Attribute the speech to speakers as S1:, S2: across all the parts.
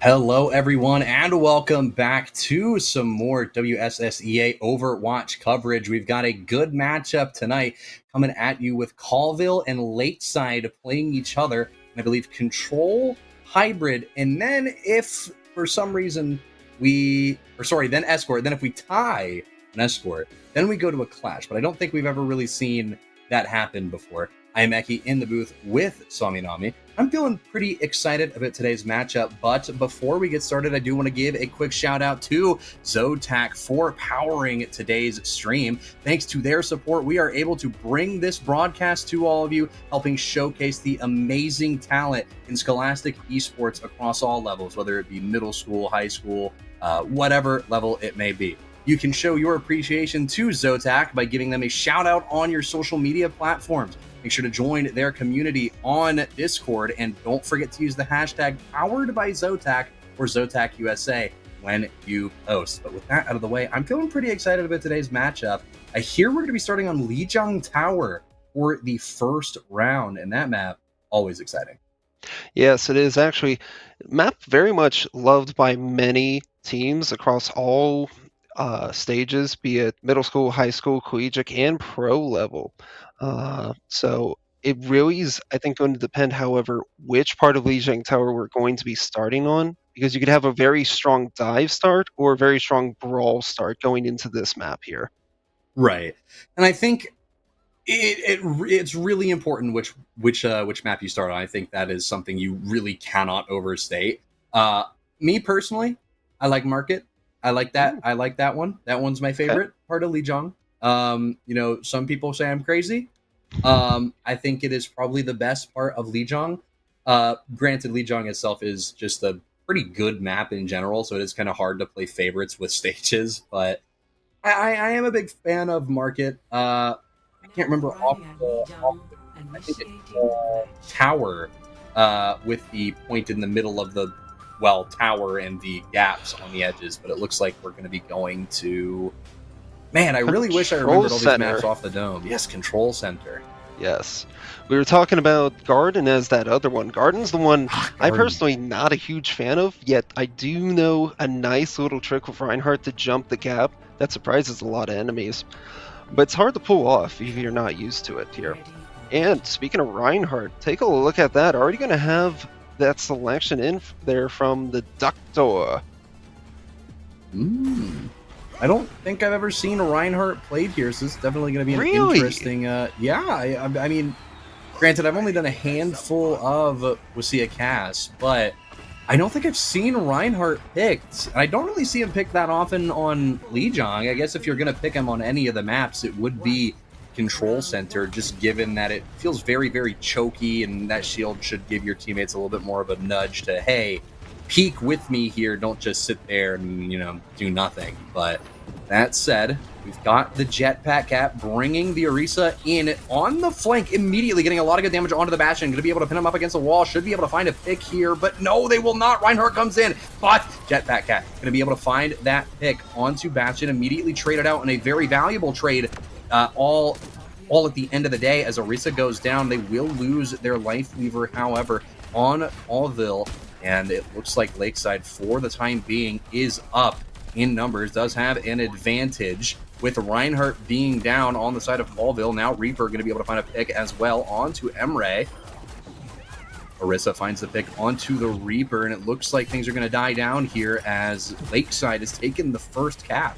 S1: Hello, everyone, and welcome back to some more WSSEA Overwatch coverage. We've got a good matchup tonight coming at you with Colville and Lakeside playing each other. And I believe Control, Hybrid, and then if for some reason then Escort. Then if we tie an Escort, then we go to a Clash. But I don't think we've ever really seen that happen before. I am Eki in the booth with Saminami. I'm feeling pretty excited about today's matchup, but before we get started, I do want to give a quick shout out to Zotac for powering today's stream. Thanks to their support, we are able to bring this broadcast to all of you, helping showcase the amazing talent in Scholastic esports across all levels, whether it be middle school, high school, whatever level it may be. You can show your appreciation to Zotac by giving them a shout out on your social media platforms. Make sure to join their community on Discord, and don't forget to use the hashtag powered by Zotac or Zotac USA when you post. But with that out of the way, I'm feeling pretty excited about today's matchup. I hear we're going to be starting on Lijiang Tower for the first round, and that map, always exciting.
S2: Yes, it is actually map very much loved by many teams across all stages, be it middle school, high school, collegiate, and pro level. So it really is, I think, going to depend, however, which part of Lijiang Tower we're going to be starting on, because you could have a very strong dive start or a very strong brawl start going into this map here.
S1: Right, and I think it's really important which map you start on. I think that is something you really cannot overstate. Me personally, I like Market. I like that. I like that one. That one's my favorite part of Lijiang. Some people say I'm crazy. I think it is probably the best part of Lijiang. Granted, Lijiang itself is just a pretty good map in general, so it is kind of hard to play favorites with stages. But I am a big fan of Market. I can't remember I think it's Tower with the point in the middle of the tower and the gaps on the edges, but it looks like we're going to be going to... Man, I really wish I remembered all these maps off the dome. Yes, Control Center.
S2: Yes. We were talking about Garden as that other one. Garden's the one I'm personally not a huge fan of, yet I do know a nice little trick with Reinhardt to jump the gap that surprises a lot of enemies. But it's hard to pull off if you're not used to it here. And speaking of Reinhardt, take a look at that. Already going to have that selection in there from the Doctor.
S1: I don't think I've ever seen Reinhardt played here, so it's definitely going to be an interesting... I mean, granted, I've only done a handful of WSSEA casts, but I don't think I've seen Reinhardt picked. And I don't really see him picked that often on Lijiang. I guess if you're going to pick him on any of the maps, it would be Control Center, just given that it feels very, very choky, and that shield should give your teammates a little bit more of a nudge to, hey, peek with me here, don't just sit there and, do nothing. But that said, we've got the Jetpack Cat bringing the Orisa in on the flank, immediately getting a lot of good damage onto the Bastion, going to be able to pin him up against the wall, should be able to find a pick here, but no, they will not. Reinhardt comes in, but Jetpack Cat going to be able to find that pick onto Bastion, immediately traded out in a very valuable trade. All at the end of the day, as Orisa goes down, they will lose their life lever, however, on Colville, and it looks like Lakeside, for the time being, is up in numbers, does have an advantage, with Reinhardt being down on the side of Colville. Now Reaper going to be able to find a pick as well onto Emre. Orisa finds the pick onto the Reaper, and it looks like things are going to die down here as Lakeside has taken the first cap.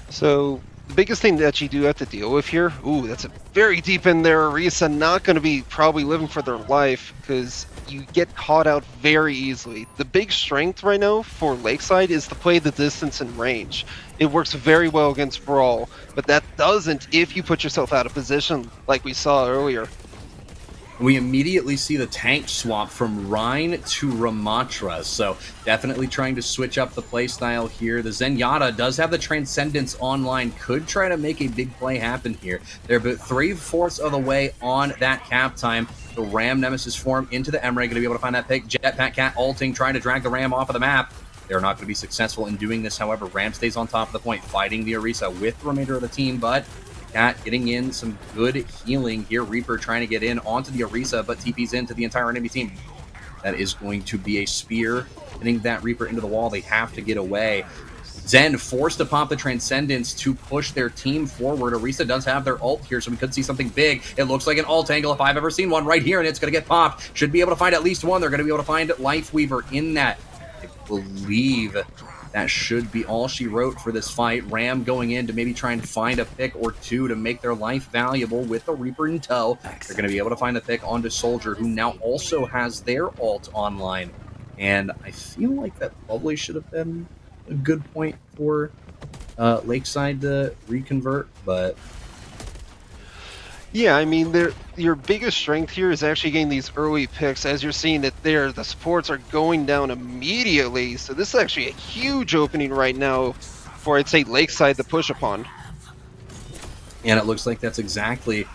S2: So the biggest thing that you do have to deal with here, that's a very deep in there. Orisa not going to be probably living for their life, because you get caught out very easily. The big strength right now for Lakeside is to play the distance and range. It works very well against Brawl, but that doesn't if you put yourself out of position like we saw earlier.
S1: We immediately see the tank swap from Rhine to Ramatra, so definitely trying to switch up the playstyle here. The Zenyatta does have the Transcendence online, could try to make a big play happen here. They're about 3/4 of the way on that cap time. The Ram Nemesis form into the Emre, going to be able to find that pick. Jetpack Cat ulting, trying to drag the Ram off of the map. They're not going to be successful in doing this, however. Ram stays on top of the point, fighting the Orisa with the remainder of the team, but Cat getting in some good healing here. Reaper trying to get in onto the Orisa, but TP's into the entire enemy team. That is going to be a spear, hitting that Reaper into the wall. They have to get away. Zen forced to pop the Transcendence to push their team forward. Orisa does have their ult here, so we could see something big. It looks like an ult angle if I've ever seen one right here, and it's going to get popped. Should be able to find at least one. They're going to be able to find Lifeweaver in that. I believe that should be all she wrote for this fight. Ram going in to maybe try and find a pick or two to make their life valuable with the Reaper in tow. They're going to be able to find a pick onto Soldier, who now also has their ult online. And I feel like that probably should have been a good point for Lakeside to reconvert, but
S2: yeah, I mean, your biggest strength here is actually getting these early picks. As you're seeing it there, the supports are going down immediately, so this is actually a huge opening right now for, I'd say, Lakeside to push upon.
S1: And it looks like that's exactly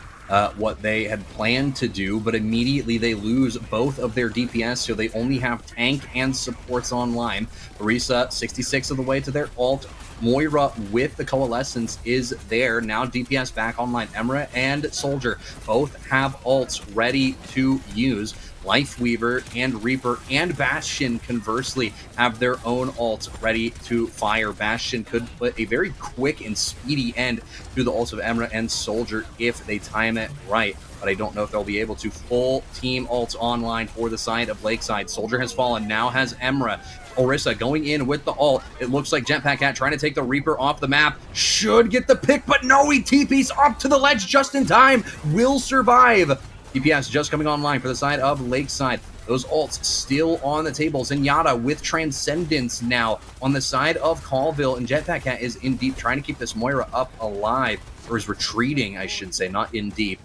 S1: what they had planned to do, but immediately they lose both of their DPS, so they only have tank and supports online. Orisa, 66 of the way to their ult. Moira with the Coalescence is there. Now DPS back online. Emra and Soldier both have ults ready to use. Lifeweaver and Reaper and Bastion, conversely, have their own ults ready to fire. Bastion could put a very quick and speedy end to the ults of Emra and Soldier if they time it right, but I don't know if they'll be able to. Full team ults online for the side of Lakeside. Soldier has fallen, now has Emra. Orisa going in with the ult. It looks like Jetpack Cat trying to take the Reaper off the map. Should get the pick, but no, he TP's up to the ledge just in time. Will survive. DPS just coming online for the side of Lakeside. Those ults still on the table. Zenyatta with Transcendence now on the side of Colville, and Jetpack Cat is in deep, trying to keep this Moira up alive, or is retreating, I should say, not in deep,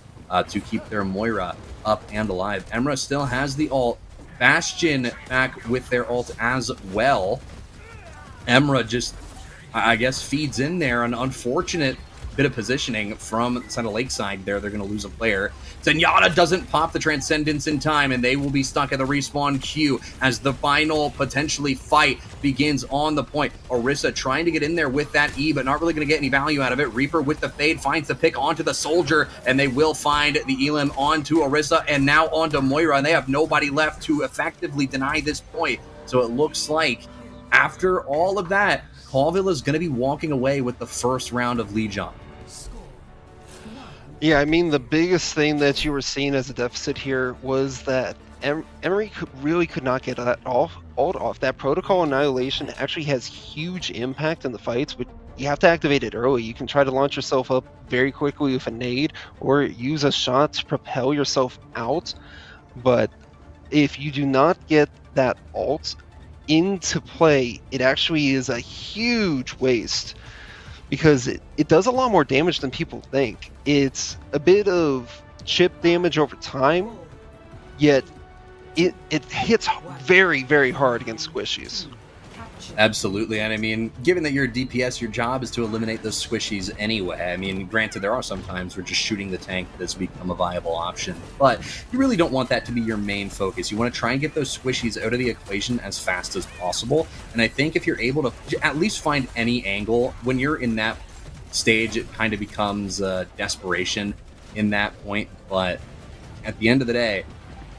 S1: to keep their Moira up and alive. Emra still has the ult. Bastion back with their ult as well. Emra just, I guess, feeds in there. An unfortunate bit of positioning from the side of Lakeside there. They're going to lose a player. Zenyatta doesn't pop the Transcendence in time, and they will be stuck at the respawn queue as the final potentially fight begins on the point. Orisa trying to get in there with that E, but not really going to get any value out of it. Reaper with the fade finds the pick onto the Soldier, and they will find the Elim onto Orisa and now onto Moira, and they have nobody left to effectively deny this point. So it looks like after all of that, Colville is going to be walking away with the first round of Legion.
S2: Yeah, I mean, the biggest thing that you were seeing as a deficit here was that Emery really could not get that ult off. That Protocol Annihilation actually has huge impact in the fights, but you have to activate it early. You can try to launch yourself up very quickly with a nade, or use a shot to propel yourself out. But if you do not get that ult into play, it actually is a huge waste, because it does a lot more damage than people think. It's a bit of chip damage over time, yet it hits very, very hard against squishies.
S1: Absolutely, and I mean, given that you're a DPS, your job is to eliminate those squishies anyway. I mean, granted, there are some times where just shooting the tank has become a viable option, but you really don't want that to be your main focus. You want to try and get those squishies out of the equation as fast as possible, and I think if you're able to at least find any angle, when you're in that stage, it kind of becomes desperation in that point, but at the end of the day,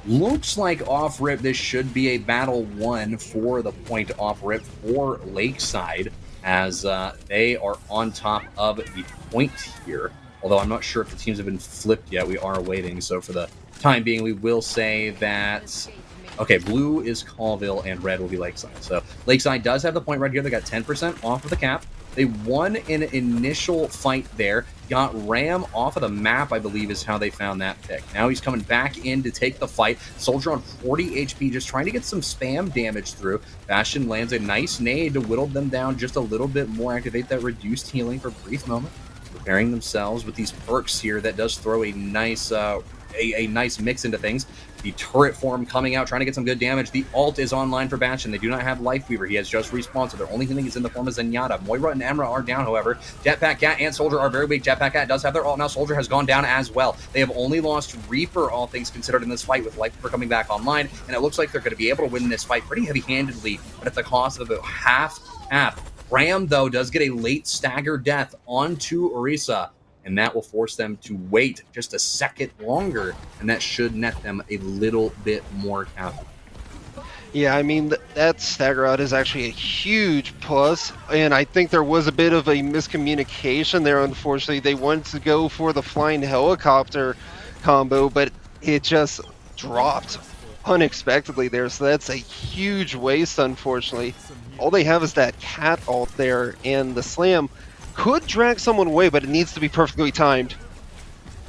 S1: looks like off rip this should be a battle won for the point off rip for Lakeside, as they are on top of the point here. Although I'm not sure if the teams have been flipped yet. We are waiting. So for the time being, we will say that, okay, blue is Colville and red will be Lakeside. So Lakeside does have the point right here. They got 10% off of the cap. They won an initial fight there, got Ram off of the map, I believe is how they found that pick. Now he's coming back in to take the fight. Soldier on 40 HP, just trying to get some spam damage through. Bastion lands a nice nade to whittle them down just a little bit more, activate that reduced healing for a brief moment. Preparing themselves with these perks here that does throw a nice nice mix into things. The turret form coming out, trying to get some good damage. The ult is online for Bastion. They do not have Lifeweaver. He has just respawned, so their only thing is in the form of Zenyatta. Moira and Emra are down, however. Jetpack Cat and Soldier are very weak. Jetpack Cat does have their ult now. Soldier has gone down as well. They have only lost Reaper, all things considered, in this fight, with Lifeweaver coming back online, and it looks like they're going to be able to win this fight pretty heavy-handedly, but at the cost of about half. Ram, though, does get a late stagger death onto Orisa, and that will force them to wait just a second longer, and that should net them a little bit more capital.
S2: Yeah, I mean, that stagger out is actually a huge plus, and I think there was a bit of a miscommunication there, unfortunately. They wanted to go for the flying helicopter combo, but it just dropped unexpectedly there, so that's a huge waste, unfortunately. All they have is that cat ult there, and the slam could drag someone away, but it needs to be perfectly timed.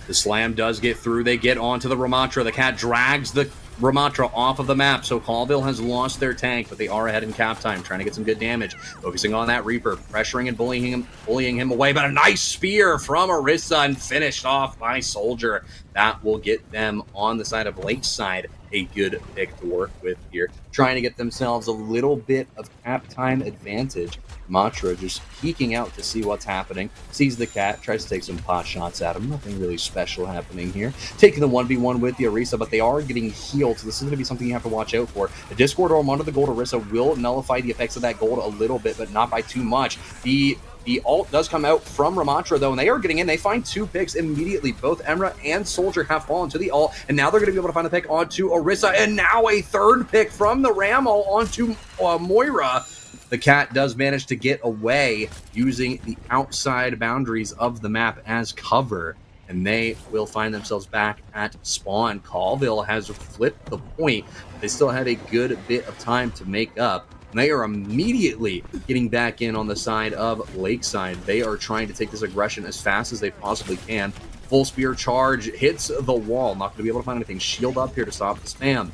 S1: The slam does get through. They get onto the Ramatra. The cat drags the Ramatra off of the map, so Colville has lost their tank, but they are ahead in cap time, trying to get some good damage. Focusing on that Reaper, pressuring and bullying him away, but a nice spear from Orisa and finished off by Soldier. That will get them on the side of Lakeside a good pick to work with here, trying to get themselves a little bit of cap time advantage. Matra just peeking out to see what's happening, sees the cat, tries to take some pot shots at him. Nothing really special happening here. Taking the 1v1 with the Orisa, but they are getting healed, so this is going to be something you have to watch out for. The Discord Orb onto the gold Orisa will nullify the effects of that gold a little bit, but not by too much. The ult does come out from Ramatra, though, and they are getting in. They find 2 picks immediately. Both Emra and Soldier have fallen to the ult, and now they're going to be able to find a pick onto Orisa, and now a 3rd pick from the Ram ult onto Moira. The cat does manage to get away using the outside boundaries of the map as cover, and they will find themselves back at spawn. Colville has flipped the point. They still have a good bit of time to make up. They are immediately getting back in on the side of Lakeside. They are trying to take this aggression as fast as they possibly can. Full spear charge hits the wall. Not going to be able to find anything. Shield up here to stop the spam.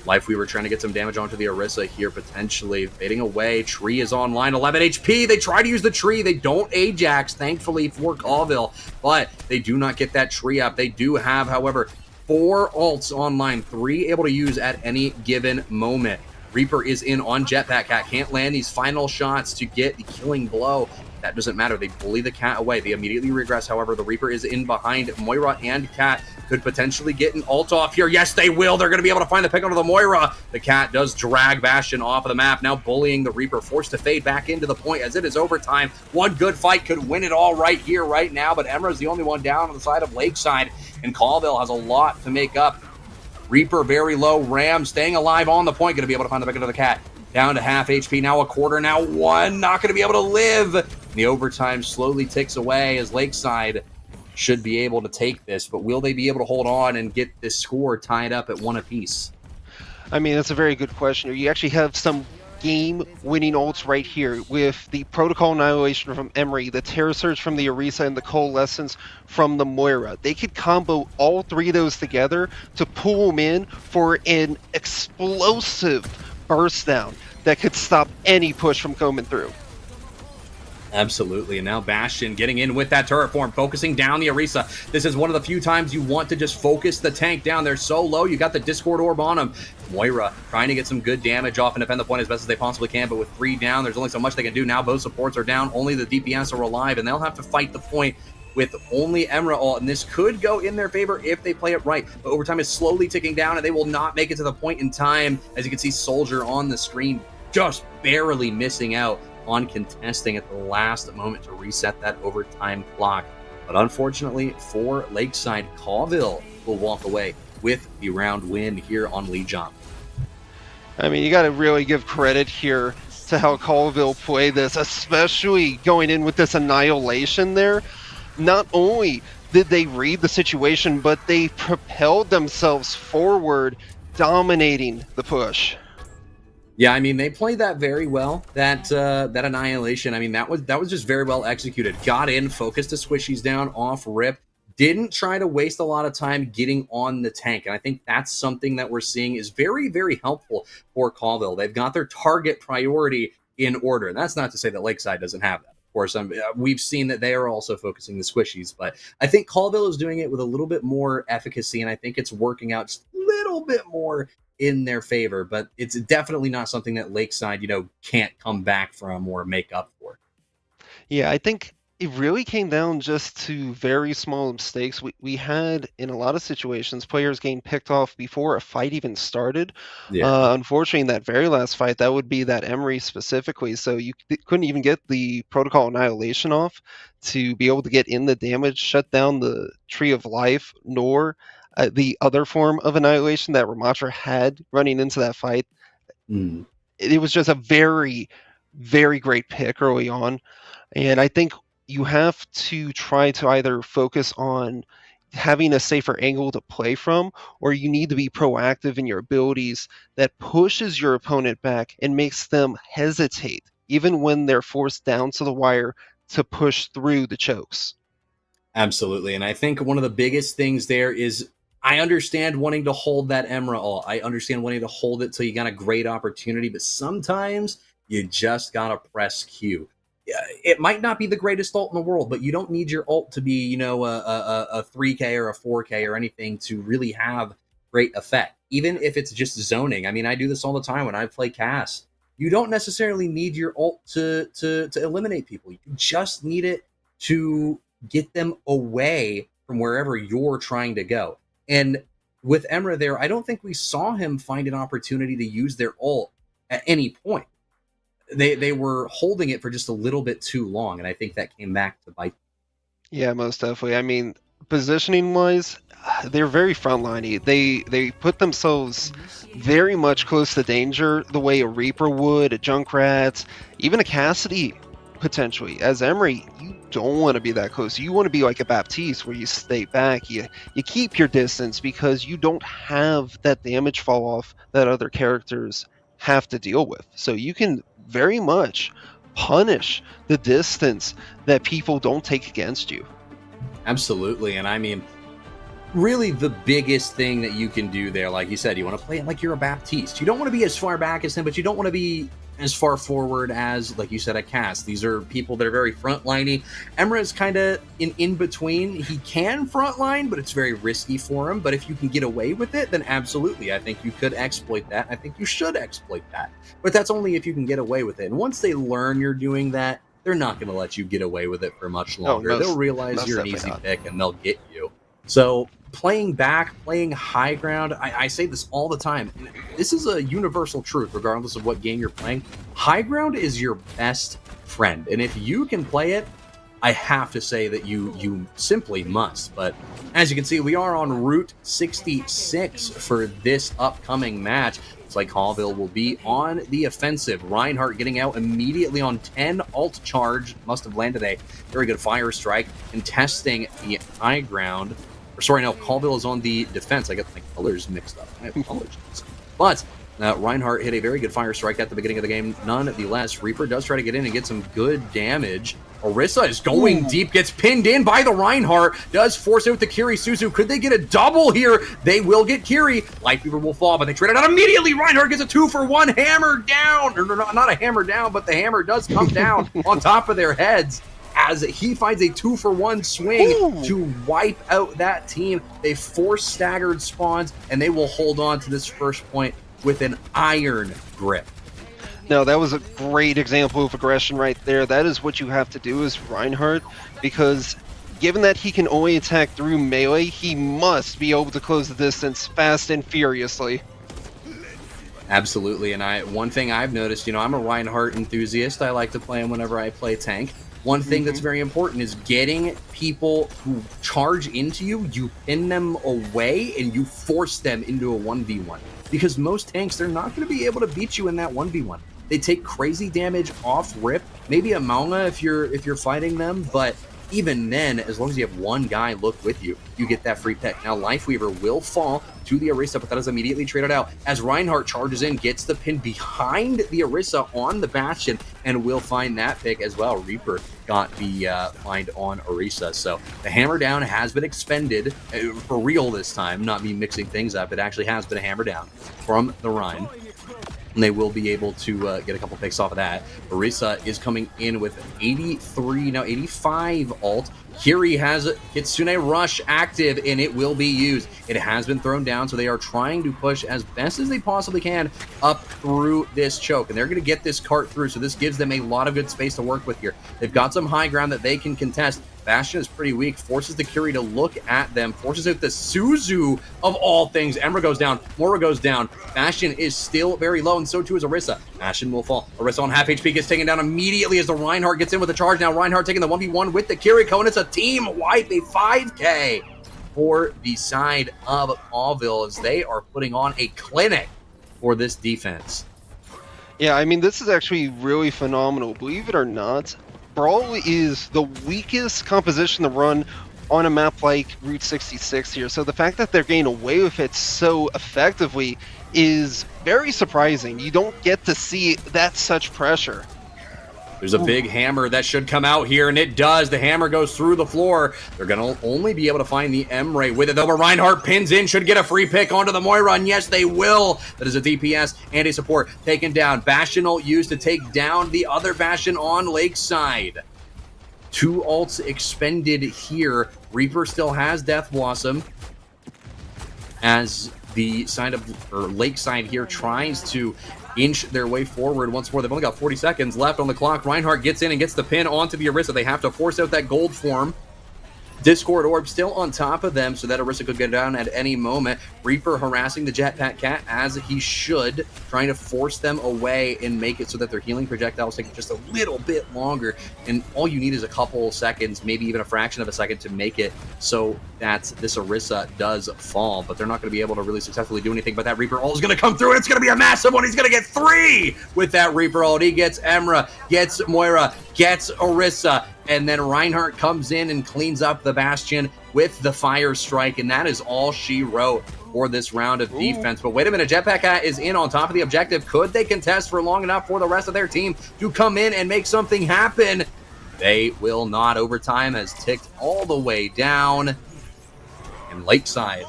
S1: Lifeweaver trying to get some damage onto the Orisa here, potentially fading away. Tree is online, 11 HP. They try to use the tree. They don't Ajax, thankfully, for Colville, but they do not get that tree up. They do have, however, 4 ults online, 3 able to use at any given moment. Reaper is in on Jetpack. Cat can't land these final shots to get the killing blow. That doesn't matter. They bully the cat away. They immediately regress. However, the Reaper is in behind Moira, and Cat could potentially get an ult off here. Yes, they will. They're going to be able to find the pick onto the Moira. The cat does drag Bastion off of the map. Now bullying the Reaper, forced to fade back into the point as it is overtime. One good fight could win it all right here, right now, but Emra's the only one down on the side of Lakeside, and Colville has a lot to make up. Reaper very low. Ram staying alive on the point. Going to be able to find the pick into the cat. Down to half HP. Now a quarter. Now 1. Not going to be able to live. The overtime slowly ticks away as Lakeside should be able to take this. But will they be able to hold on and get this score tied up at 1 apiece?
S2: I mean, that's a very good question. You actually have some game-winning ults right here with the Protocol Annihilation from Emery, the Terror Surge from the Orisa, and the Coalescence from the Moira. They could combo all 3 of those together to pull them in for an explosive burst down that could stop any push from coming through.
S1: Absolutely, and now Bastion getting in with that turret form, focusing down the Orisa. This is one of the few times you want to just focus the tank down. They're so low, you got the Discord Orb on them. Moira trying to get some good damage off and defend the point as best as they possibly can, but with 3 down, there's only so much they can do. Now both supports are down, only the DPS are alive, and they'll have to fight the point with only Emra ult, and this could go in their favor if they play it right. But overtime is slowly ticking down, and they will not make it to the point in time. As you can see, Soldier on the screen just barely missing out on contesting at the last moment to reset that overtime clock. But unfortunately for Lakeside, Colville will walk away with the round win here on Lijiang.
S2: I mean, you got to really give credit here to how Colville played this, especially going in with this annihilation there. Not only did they read the situation, but they propelled themselves forward, dominating the push.
S1: Yeah, I mean, they played that very well. That annihilation, I mean, that was just very well executed. Got in, focused the squishies down, off rip. Didn't try to waste a lot of time getting on the tank. And I think that's something that we're seeing is very, very helpful for Colville. They've got their target priority in order. And that's not to say that Lakeside doesn't have that. Of course, we've seen that they are also focusing the squishies. But I think Colville is doing it with a little bit more efficacy. And I think it's working out just a little bit more in their favor, but it's definitely not something that Lakeside, can't come back from or make up for.
S2: Yeah, I think it really came down just to very small mistakes. We had, in a lot of situations, players getting picked off before a fight even started.
S1: Yeah.
S2: Unfortunately, in that very last fight, that would be that Emery specifically, so you couldn't even get the Protocol Annihilation off to be able to get in the damage, shut down the Tree of Life, nor the other form of Annihilation that Ramatra had running into that fight.
S1: Mm.
S2: It was just a very, very great pick early on. And I think you have to try to either focus on having a safer angle to play from, or you need to be proactive in your abilities that pushes your opponent back and makes them hesitate, even when they're forced down to the wire to push through the chokes.
S1: Absolutely. And I think one of the biggest things there is I understand wanting to hold that Emra ult. I understand wanting to hold it till you got a great opportunity, but sometimes you just got to press Q. Yeah, it might not be the greatest ult in the world, but you don't need your ult to be, a 3K or a 4K or anything to really have great effect. Even if it's just zoning. I mean, I do this all the time when I play Cass. You don't necessarily need your ult to eliminate people. You just need it to get them away from wherever you're trying to go. And with Emra there, I don't think we saw him find an opportunity to use their ult at any point. They were holding it for just a little bit too long, and I think that came back to bite.
S2: Yeah, most definitely. I mean, positioning wise, they're very frontliney. They put themselves very much close to danger, the way a Reaper would, a Junkrat, even a Cassidy potentially. As Emery, you don't want to be that close. You want to be like a Baptiste where you stay back. You keep your distance because you don't have that damage fall off that other characters have to deal with. So you can very much punish the distance that people don't take against you.
S1: Absolutely. And I mean, really the biggest thing that you can do there, like you said, you want to play it like you're a Baptiste. You don't want to be as far back as him, but you don't want to be as far forward as, like you said, a Cass. These are people that are very frontliney. Emra is kind of in between. He can frontline, but it's very risky for him. But if you can get away with it, then absolutely, I think you could exploit that. I think you should exploit that. But that's only if you can get away with it. And once they learn you're doing that, they're not going to let you get away with it for much longer. They'll realize you're an easy pick and they'll get you. So playing back, playing high ground, I say this all the time. This is a universal truth, regardless of what game you're playing. High ground is your best friend. And if you can play it, I have to say that you simply must. But as you can see, we are on Route 66 for this upcoming match. Looks like Colville will be on the offensive. Reinhardt getting out immediately on 10 ult charge. Must have landed a very good fire strike. Contesting the high ground. Or sorry, no, Colville is on the defense. I got my colors mixed up. I apologize. But Reinhardt hit a very good fire strike at the beginning of the game. Nonetheless, Reaper does try to get in and get some good damage. Orisa is going deep, gets pinned in by the Reinhardt, does force out the Kiri Suzu. Could they get a double here? They will get Kiri. Lightweaver will fall, but they trade it out immediately. Reinhardt gets a 2-for-1 hammer down. Or not a hammer down, but the hammer does come down on top of their heads, as he finds a 2-for-1 swing to wipe out that team. They force staggered spawns, and they will hold on to this first point with an iron grip.
S2: No, that was a great example of aggression right there. That is what you have to do as Reinhardt, because given that he can only attack through melee, he must be able to close the distance fast and furiously.
S1: Absolutely, and one thing I've noticed, I'm a Reinhardt enthusiast. I like to play him whenever I play tank. One thing that's very important is getting people who charge into you, you pin them away, and you force them into a 1v1. Because most tanks, they're not going to be able to beat you in that 1v1. They take crazy damage off rip. Maybe a Mauna if you're fighting them, but even then, as long as you have one guy look with you, you get that free pick. Now, Lifeweaver will fall to the Orisa, but that is immediately traded out as Reinhardt charges in, gets the pin behind the Orisa on the Bastion, and will find that pick as well. Reaper got the find on Orisa. So the hammer down has been expended for real this time, not me mixing things up. It actually has been a hammer down from the Rhine. And they will be able to get a couple picks off of that. Orisa is coming in with 83, now 85 ult. Kiri has Kitsune Rush active, and it will be used. It has been thrown down, so they are trying to push as best as they possibly can up through this choke. And they're going to get this cart through, so this gives them a lot of good space to work with here. They've got some high ground that they can contest. Bastion is pretty weak, forces the Kiri to look at them, forces out the Suzu of all things. Emra goes down, Mora goes down. Bastion is still very low, and so too is Orisa. Bastion will fall. Orisa on half HP gets taken down immediately as the Reinhardt gets in with a charge. Now Reinhardt taking the 1v1 with the Kiriko, and it's a team wipe, a 5K for the side of Colville as they are putting on a clinic for this defense.
S2: Yeah, I mean, this is actually really phenomenal. Believe it or not, Brawl is the weakest composition to run on a map like Route 66 here. So the fact that they're getting away with it so effectively is very surprising. You don't get to see that such pressure.
S1: There's a big hammer that should come out here, and it does. The hammer goes through the floor. They're going to only be able to find the M-Ray with it, though. But Reinhardt pins in, should get a free pick onto the Moira, and yes, they will. That is a DPS and a support taken down. Bastion ult used to take down the other Bastion on Lakeside. 2 ults expended here. Reaper still has Death Blossom, as the side of Lakeside here tries to inch their way forward once more. They've only got 40 seconds left on the clock. Reinhardt gets in and gets the pin onto the Orisa. They have to force out that gold form. Discord Orb still on top of them, so that Orisa could get down at any moment. Reaper harassing the Jetpack Cat as he should, trying to force them away and make it so that their healing projectiles take just a little bit longer. And all you need is a couple seconds, maybe even a fraction of a second to make it so that this Orisa does fall. But they're not going to be able to really successfully do anything. But that Reaper ult is going to come through, and it's going to be a massive one. He's going to get 3 with that Reaper ult. He gets Emra, gets Moira, gets Orisa, and then Reinhardt comes in and cleans up the Bastion with the Fire Strike, and that is all she wrote for this round of defense. But wait a minute, Jetpack Cat is in on top of the objective. Could they contest for long enough for the rest of their team to come in and make something happen? They will not. Overtime has ticked all the way down, and Lakeside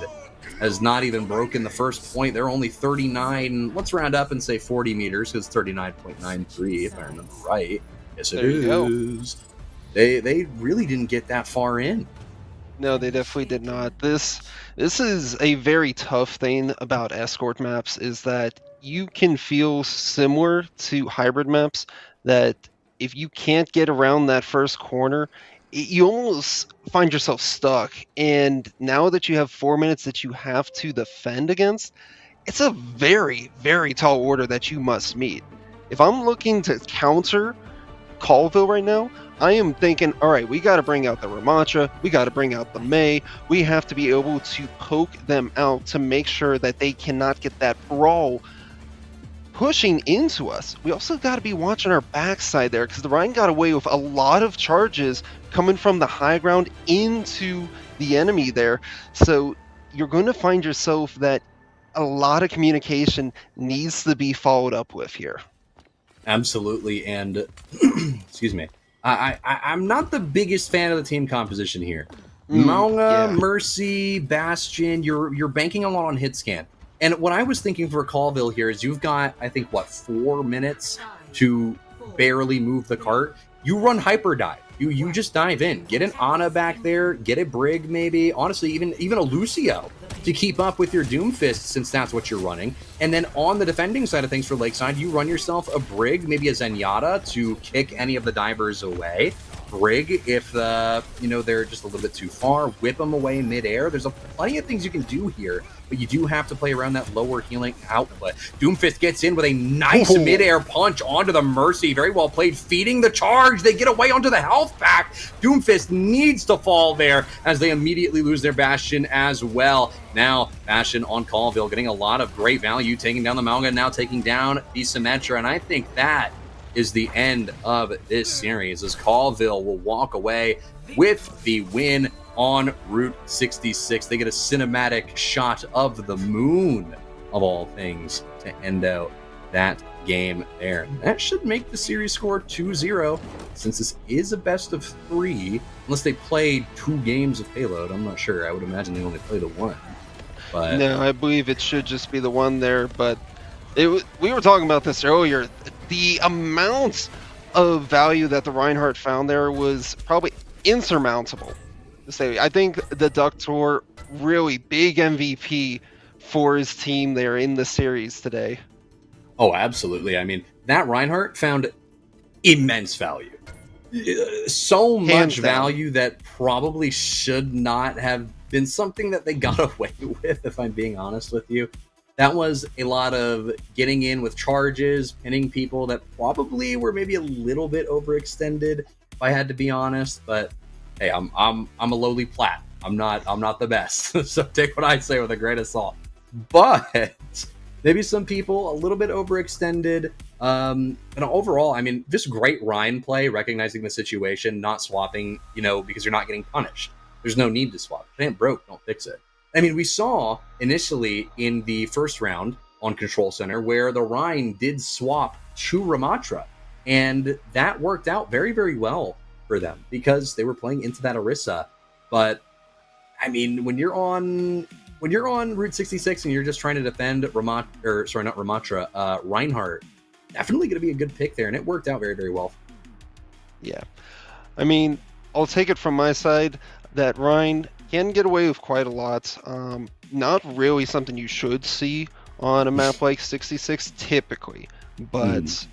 S1: has not even broken the first point. They're only 39, let's round up and say 40 meters, because 39.93, if I remember right. Yes, it is. They really didn't get that far in.
S2: No, they definitely did not. This is a very tough thing about escort maps, is that you can feel similar to hybrid maps, that if you can't get around that first corner, you almost find yourself stuck. And now that you have 4 minutes that you have to defend against, it's a very, very tall order that you must meet. If I'm looking to counter Colville right now, I am thinking, all right, we got to bring out the Ramattra, we got to bring out the Mei, we have to be able to poke them out to make sure that they cannot get that brawl pushing into us. We also got to be watching our backside there, because the Rhine got away with a lot of charges coming from the high ground into the enemy there. So you're going to find yourself that a lot of communication needs to be followed up with here.
S1: Absolutely, and excuse me, I'm not the biggest fan of the team composition here. Maunga, Mercy, Bastion, you're banking a lot on hit scan. And what I was thinking for Colville here is you've got, I think, 4 minutes to barely move the cart. You run hyper dive. You just dive in. Get an Ana back there. Get a Brig, maybe. Honestly, even a Lucio to keep up with your Doomfist, since that's what you're running. And then on the defending side of things for Lakeside, you run yourself a Brig, maybe a Zenyatta to kick any of the divers away. Brig, if they're just a little bit too far, whip them away midair. There's plenty of things you can do here, but you do have to play around that lower healing output. Doomfist gets in with a nice midair punch onto the Mercy. Very well played, feeding the charge. They get away onto the health pack. Doomfist needs to fall there as they immediately lose their Bastion as well. Now, Bastion on Colville getting a lot of great value, taking down the Maunga, now taking down the Symmetra, and I think that is the end of this series, as Colville will walk away with the win on Route 66. They get a cinematic shot of the moon, of all things, to end out that game there. That should make the series score 2-0, since this is a best of 3, unless they played 2 games of Payload. I'm not sure. I would imagine they only played the 1. But
S2: no, I believe it should just be the 1 there, but we were talking about this earlier. The amount of value that the Reinhardt found there was probably insurmountable. I think the Ductor, really big MVP for his team there in the series today.
S1: Oh, absolutely. I mean, that Reinhardt found immense value. So much value that probably should not have been something that they got away with, if I'm being honest with you. That was a lot of getting in with charges, pinning people that probably were maybe a little bit overextended, if I had to be honest. But hey, I'm a lowly plat. I'm not the best. So take what I say with a grain of salt. But maybe some people a little bit overextended. And overall, I mean, just great Ryan play, recognizing the situation, not swapping, because you're not getting punished. There's no need to swap. If it ain't broke, don't fix it. I mean, we saw initially in the first round on Control Center where the Rhine did swap to Ramatra, and that worked out very, very well for them because they were playing into that Orisa. But I mean, when you're on Route 66 and you're just trying to defend Reinhardt, definitely going to be a good pick there, and it worked out very, very well.
S2: Yeah, I mean, I'll take it from my side that Rhine can get away with quite a lot. Not really something you should see on a map like 66 typically, but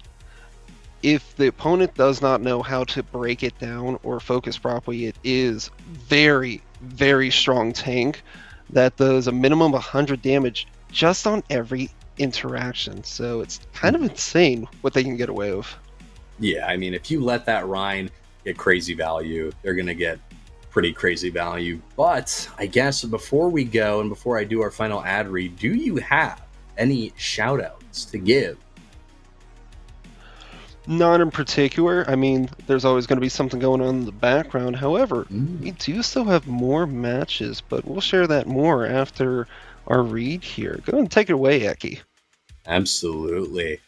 S2: if the opponent does not know how to break it down or focus properly, it is very, very strong tank that does a minimum of 100 damage just on every interaction. So it's kind of insane what they can get away with.
S1: Yeah, I mean, if you let that Rhine get crazy value, they're going to get pretty crazy value. But I guess before we go and before I do our final ad read, do you have any shout outs to give?
S2: Not in particular. I mean, there's always going to be something going on in the background. However, we do still have more matches, but we'll share that more after our read here. Go and take it away, Eki.
S1: Absolutely.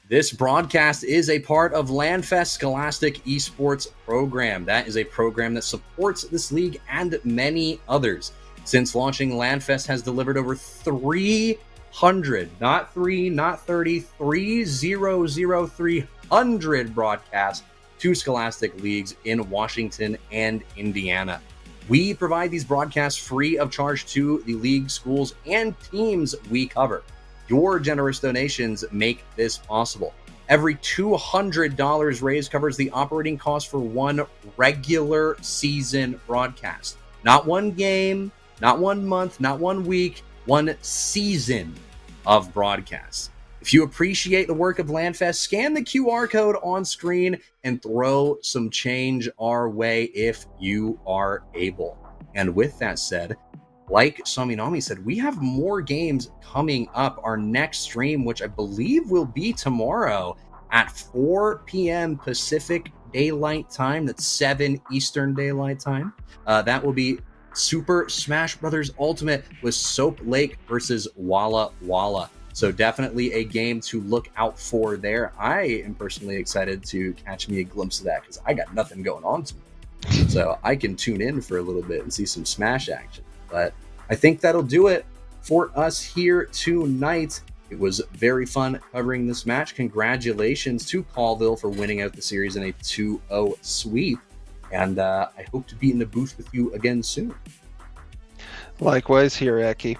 S1: This broadcast is a part of LANFest Scholastic Esports program. That is a program that supports this league and many others. Since launching, LANFest has delivered over 300, not 3, not 30, 300 broadcasts to Scholastic leagues in Washington and Indiana. We provide these broadcasts free of charge to the league, schools, and teams we cover. Your generous donations make this possible. Every $200 raised covers the operating cost for one regular season broadcast. Not one game, not 1 month, not 1 week, one season of broadcasts. If you appreciate the work of LANFest, scan the QR code on screen and throw some change our way if you are able. And with that said, like Saminami said, we have more games coming up. Our next stream, which I believe will be tomorrow at 4 p.m. Pacific Daylight Time. That's 7 Eastern Daylight Time. That will be Super Smash Bros. Ultimate with Soap Lake versus Walla Walla. So definitely a game to look out for there. I am personally excited to catch me a glimpse of that because I got nothing going on tonight. So I can tune in for a little bit and see some Smash action. But I think that'll do it for us here tonight. It was very fun covering this match. Congratulations to Colville for winning out the series in a 2-0 sweep. And I hope to be in the booth with you again soon.
S2: Likewise here, Eki.